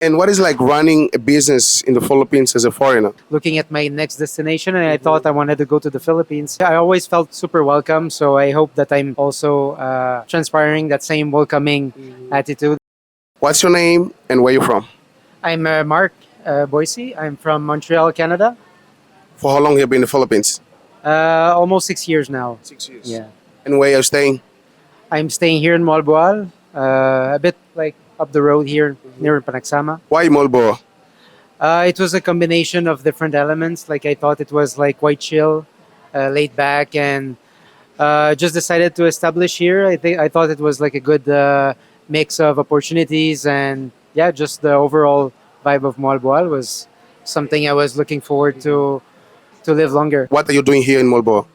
And what is like running a business in the Philippines as a foreigner? Looking at my next destination, and I thought I wanted to go to the Philippines. I always felt super welcome, so I hope that I'm also transpiring that same welcoming attitude. What's your name and where you from? I'm Mark Boise. I'm from Montreal, Canada. For how long you been in the Philippines? Almost 6 years now. 6 years. Yeah. And where you're staying? I'm staying here in Moalboal, a bit like up the road here near Panagsama. Why Moalbo? It was a combination of different elements. Like I thought it was like quite chill, laid back, and just decided to establish here. I thought it was like a good mix of opportunities, and yeah, just the overall vibe of Moalboal was something I was looking forward to live longer. What are you doing here in Moalbo?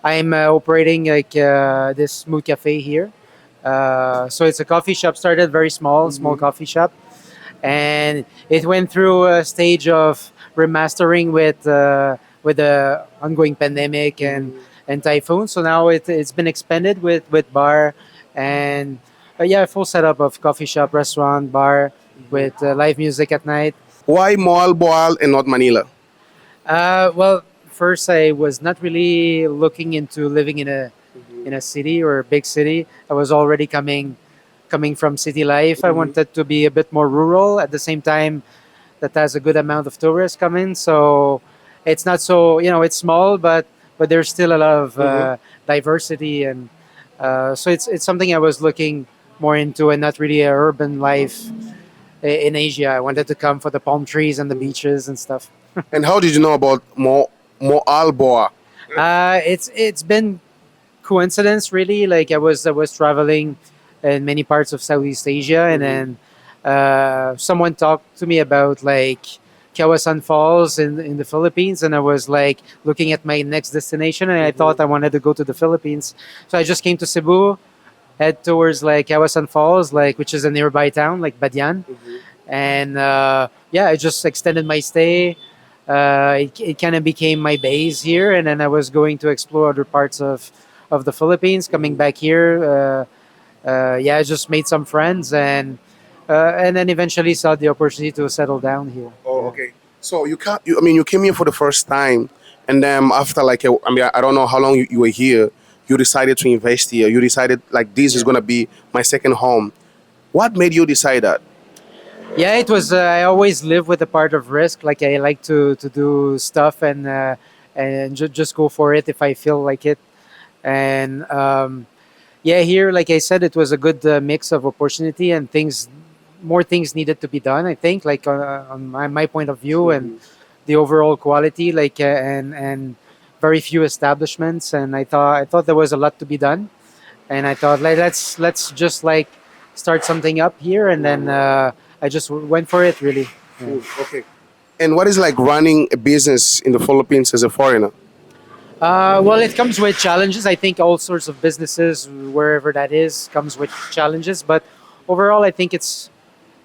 I'm operating like this mood cafe here. So it's a coffee shop. Started very small coffee shop, and it went through a stage of remastering with the ongoing pandemic and typhoon. So now it's been expanded with bar and yeah, full setup of coffee shop, restaurant, bar with live music at night. Why Moalboal and not Manila? Well, first I was not really looking into living in a city or a big city. I was already coming from city life. I wanted to be a bit more rural at the same time that has a good amount of tourists coming. So it's not so it's small, but there's still a lot of diversity, and so it's something I was looking more into, and not really a urban life in Asia. I wanted to come for the palm trees and the beaches and stuff. And how did you know about Moalboal? It's been coincidence really. Like I was traveling in many parts of Southeast Asia, and then someone talked to me about like Kawasan Falls in the Philippines, and I was like looking at my next destination, and I thought I wanted to go to the Philippines. So I just came to Cebu, head towards like Kawasan Falls, like which is a nearby town, like Badian, and yeah, I just extended my stay. It kind of became my base here, and then I was going to explore other parts of the Philippines. Coming back here, yeah, I just made some friends, and then eventually saw the opportunity to settle down here. Oh, okay. So you came here for the first time, and then after like I don't know how long you were here. You decided to invest here. You decided like this is gonna be my second home. What made you decide that? Yeah, it was. I always live with a part of risk. Like I like to do stuff and just go for it if I feel like it. And yeah, here, like I said, it was a good mix of opportunity and things. More things needed to be done. I think, like on my point of view and the overall quality, like and very few establishments. And I thought there was a lot to be done. And I thought like let's just like start something up here, and then I just went for it really. Yeah. Okay. And what is like running a business in the Philippines as a foreigner? Well, it comes with challenges. I think all sorts of businesses, wherever that is, comes with challenges. But overall, I think it's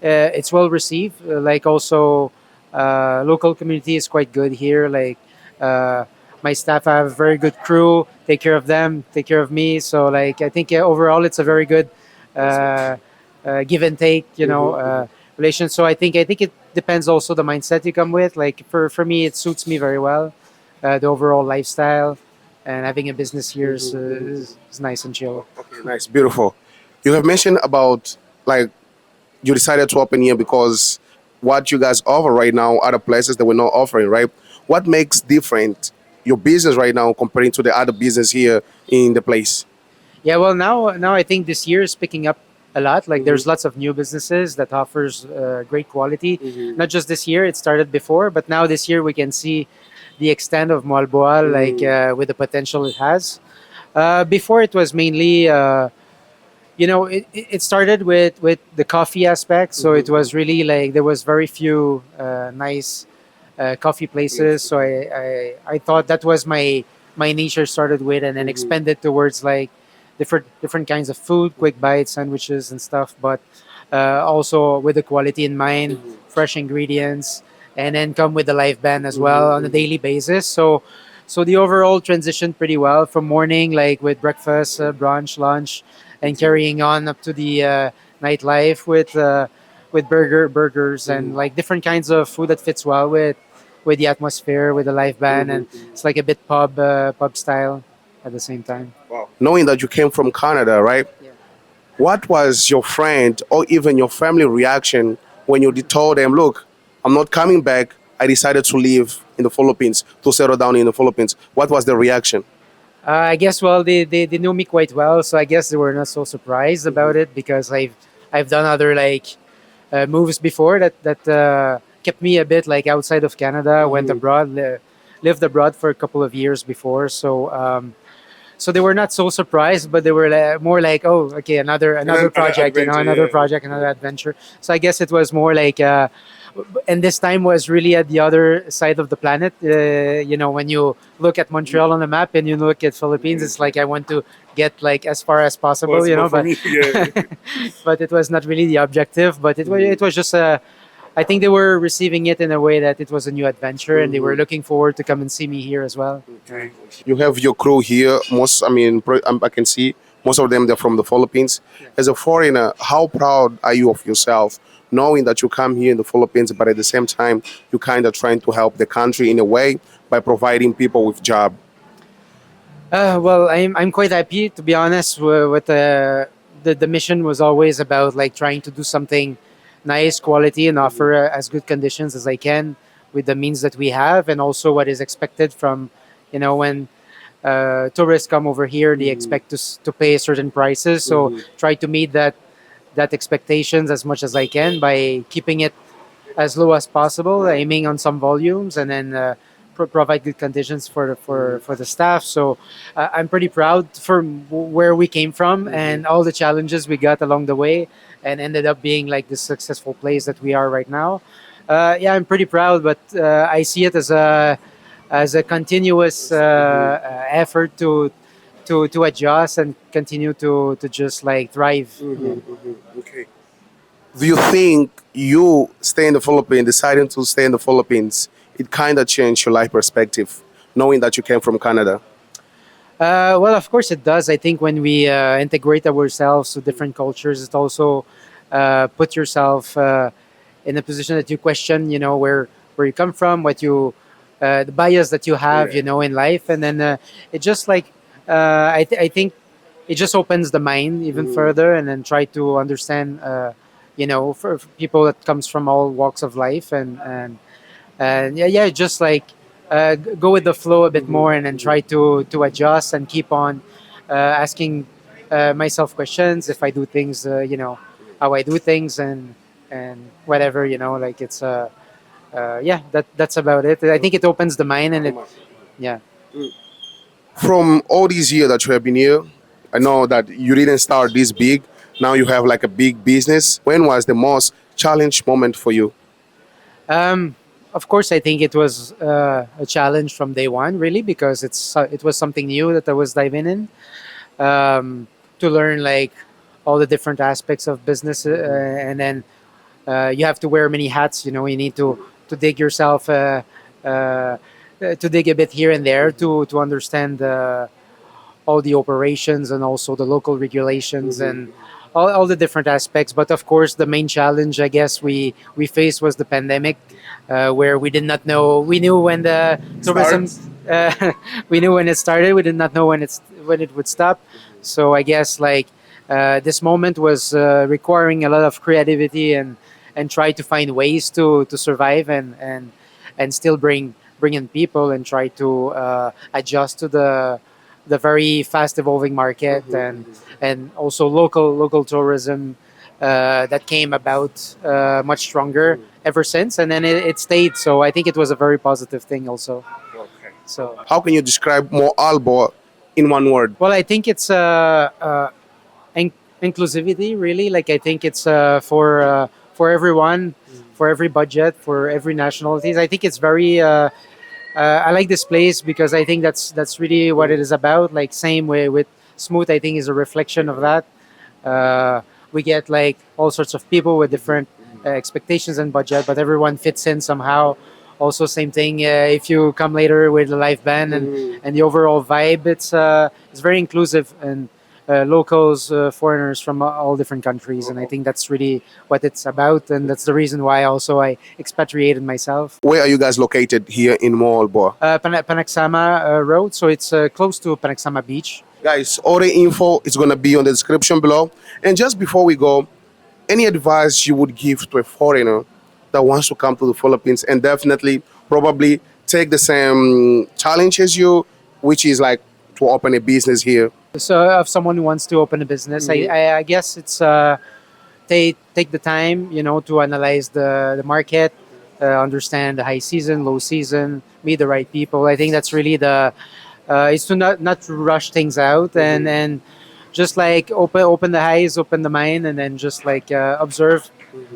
well received. Like also, local community is quite good here. Like my staff, I have a very good crew. Take care of them, take care of me. So like I think overall, it's a very good give and take. Relation. So I think it depends also the mindset you come with. Like for me, it suits me very well. The overall lifestyle and having a business here is nice and chill. Okay, nice, beautiful. You have mentioned about like you decided to open here because what you guys offer right now, other places that we're not offering, right? What makes different your business right now comparing to the other business here in the place? Yeah, well now I think this year is picking up a lot. Like there's lots of new businesses that offers great quality. Not just this year; it started before, but now this year we can see the extent of Moalboal, like with the potential it has. Before it was mainly, it started with the coffee aspect. So it was really like there was very few nice coffee places. So I thought that was my niche I started with, and then expanded towards like different kinds of food, quick bites, sandwiches, and stuff. But also with the quality in mind, fresh ingredients, and then come with the live band as well on a daily basis. So the overall transition pretty well from morning, like with breakfast, brunch, lunch, and carrying on up to the nightlife with with burgers and like different kinds of food that fits well with the atmosphere, with the live band, and it's like a bit pub style at the same time. Knowing that you came from Canada, right? Yeah. What was your friend or even your family reaction when you told them, look, I'm not coming back. I decided to live in the Philippines, to settle down in the Philippines. What was the reaction? I guess well they knew me quite well, so I guess they were not so surprised about it because I've done other like moves before that kept me a bit like outside of Canada. Went abroad, lived abroad for a couple of years before, so so they were not so surprised, but they were more like, oh, okay, another project, another project, another adventure. So I guess it was more like, and this time was really at the other side of the planet. When you look at Montreal on the map and you look at Philippines, it's like I want to get like as far as possible, but but it was not really the objective. But it was just a. I think they were receiving it in a way that it was a new adventure, and they were looking forward to come and see me here as well. You have your crew here. I can see most of them, they're from the Philippines. As a foreigner, how proud are you of yourself, knowing that you come here in the Philippines, but at the same time, you're kind of trying to help the country in a way by providing people with job? Well, I'm quite happy to be honest. With the mission was always about like trying to do something nice, quality, and offer as good conditions as I can with the means that we have, and also what is expected from, when tourists come over here, they expect to pay certain prices. So try to meet that expectations as much as I can by keeping it as low as possible, aiming on some volumes, and then provide good conditions for the staff. So I'm pretty proud from where we came from and all the challenges we got along the way, and ended up being like the successful place that we are right now. Yeah, I'm pretty proud, but I see it as a continuous effort to adjust and continue to just like thrive. Yeah. Okay. Do you think you stay in the Philippines, deciding to stay in the Philippines, it kind of changed your life perspective, knowing that you came from Canada? Well, of course it does. I think when we integrate ourselves to different cultures, it also put yourself in a position that you question, where you come from, what you, the bias that you have, in life, and then it just like I think it just opens the mind even further, and then try to understand, for people that comes from all walks of life, and yeah, just like go with the flow a bit more, and then try to adjust and keep on asking myself questions if I do things, how I do things, and whatever, like it's yeah, that's about it. I think it opens the mind, and it, yeah. From all these years that you have been here, I know that you didn't start this big. Now you have like a big business. When was the most challenge moment for you? Of course, I think it was a challenge from day one, really, because it was something new that I was diving in, to learn like all the different aspects of business, and then you have to wear many hats. You need to dig yourself, to dig a bit here and there to understand all the operations and also the local regulations and all the different aspects. But of course, the main challenge I guess we faced was the pandemic, where we did not know. We knew when the tourism, we knew when it started. We did not know when it would stop. So I guess like this moment was requiring a lot of creativity and try to find ways to survive and still bring in people and try to adjust to the very fast evolving market, and also local tourism that came about much stronger ever since, and then it stayed. So I think it was a very positive thing also. So How can you describe Moalbo in one word? well, I think it's inclusivity, really. Like I think it's for everyone, for every budget, for every nationalities. I think it's very I like this place because I think that's really what it is about. Like same way with Smooth, I think is a reflection of that. We get like all sorts of people with different expectations and budget, but everyone fits in somehow. Also, same thing. If you come later with the live band and the overall vibe, it's very inclusive, locals, foreigners from all different countries, and I think that's really what it's about, and that's the reason why also I expatriated myself. Where are you guys located here in Moalbo? Panaksama Road, so it's close to Panaksama Beach. Guys, all the info is going to be on the description below. And just before we go, any advice you would give to a foreigner that wants to come to the Philippines and definitely probably take the same challenge as you, which is like to open a business here? So, if someone who wants to open a business, I guess it's take the time, to analyze the market, understand the high season, low season, meet the right people. I think that's really the is to not to rush things out, and just like open the eyes, open the mind, and then just like observe.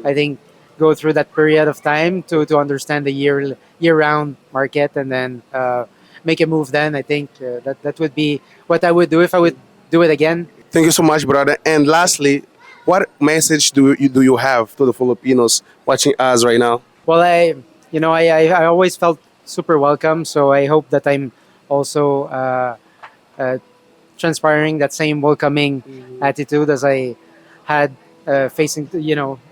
I think go through that period of time to understand the year round market, and then make a move. Then I think that would be what I would do if I would do it again. Thank you so much, brother. And lastly, what message do you have to the Filipinos watching us right now? Well, I always felt super welcome, so I hope that I'm also uh, transpiring that same welcoming attitude as I had facing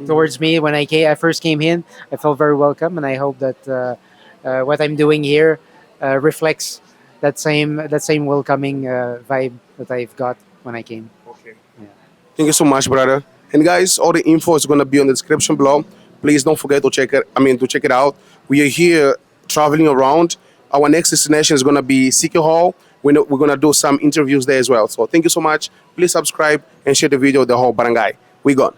towards me when I first came in. I felt very welcome, and I hope that what I'm doing here reflects that same welcoming vibe that I've got when I came. Okay. Yeah. Thank you so much, brother. And guys, all the info is gonna be on the description below. Please don't forget to check it. To check it out. We are here traveling around. Our next destination is gonna be City Hall. We're gonna do some interviews there as well. So thank you so much. Please subscribe and share the video with the whole barangay. We gone.